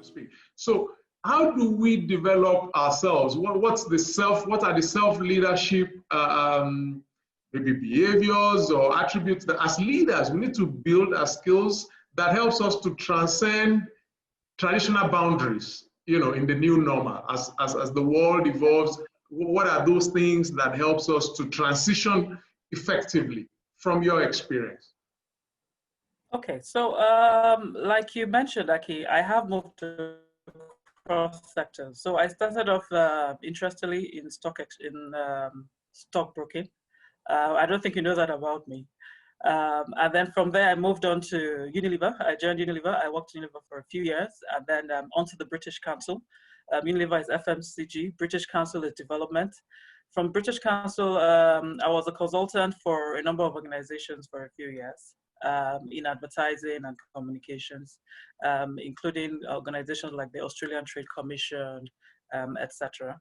speak. So how do we develop ourselves? What are the self-leadership maybe behaviors or attributes that as leaders we need to build as skills that helps us to transcend traditional boundaries, in the new normal as the world evolves? What are those things that helps us to transition effectively from your experience? Okay, so like you mentioned, Aki, I have moved across sectors. So I started off interestingly in stockbroking. I don't think you know that about me. And then from there, I moved on to Unilever. I joined Unilever. I worked in Unilever for a few years, and then onto the British Council. Unilever is FMCG. British Council is development. From British Council, I was a consultant for a number of organizations for a few years in advertising and communications, including organizations like the Australian Trade Commission, etc.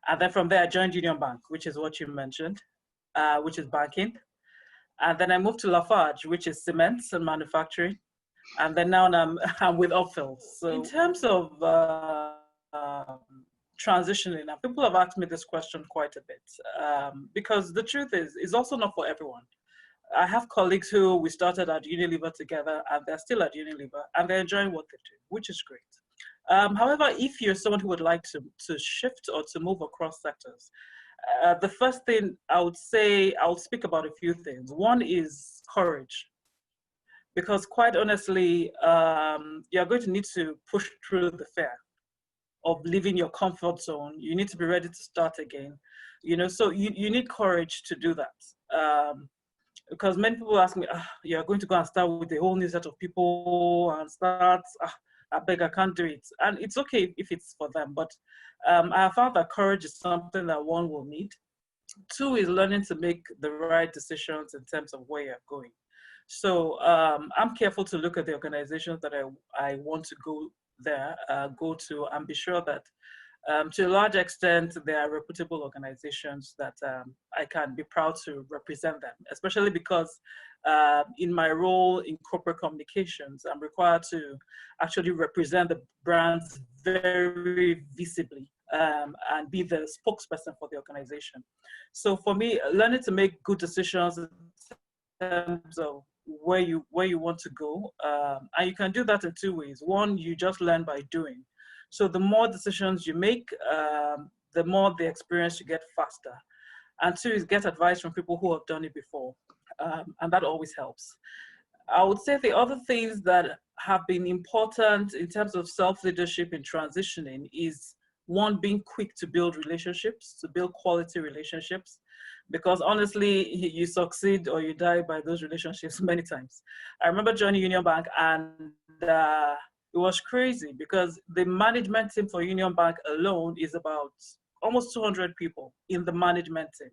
And then from there, I joined Union Bank, which is what you mentioned, which is banking. And then I moved to Lafarge, which is cements and manufacturing. And then now I'm with Upfill. So in terms of transitioning, now people have asked me this question quite a bit because the truth is, it's also not for everyone. I have colleagues who we started at Unilever together and they're still at Unilever and they're enjoying what they do, which is great. However, if you're someone who would like to shift or to move across sectors, the first thing I would say, I'll speak about a few things. One is courage, because quite honestly, you're going to need to push through the fear of leaving your comfort zone. You need to be ready to start again, so you need courage to do that. Because many people ask me, you're going to go and start with a whole new set of people and start, I beg, I can't do it. And it's okay if it's for them, but I have found that courage is something that one will need. Two is learning to make the right decisions in terms of where you're going. So I'm careful to look at the organizations that I want to go to, and be sure that to a large extent, they are reputable organizations that I can be proud to represent them, especially because in my role in corporate communications, I'm required to actually represent the brands very visibly and be the spokesperson for the organization. So for me, learning to make good decisions in terms of where you want to go, and you can do that in two ways. One, you just learn by doing. So the more decisions you make, the more the experience you get faster. And two is get advice from people who have done it before. And that always helps. I would say the other things that have been important in terms of self-leadership in transitioning is one, being quick to build relationships, to build quality relationships, because honestly, you succeed or you die by those relationships many times. I remember joining Union Bank and it was crazy because the management team for Union Bank alone is about almost 200 people in the management team.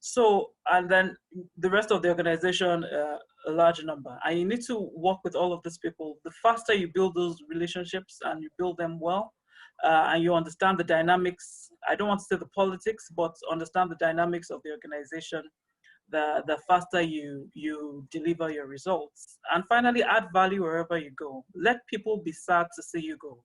So, and then the rest of the organization, a large number. And you need to work with all of these people. The faster you build those relationships and you build them well, and you understand the dynamics, I don't want to say the politics, but understand the dynamics of the organization, the faster you deliver your results. And finally, add value wherever you go. Let people be sad to see you go.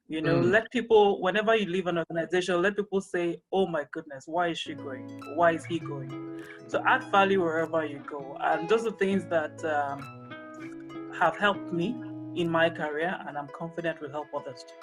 Let people, whenever you leave an organization, let people say, oh my goodness, why is she going? Why is he going? So add value wherever you go. And those are things that have helped me in my career, and I'm confident will help others too.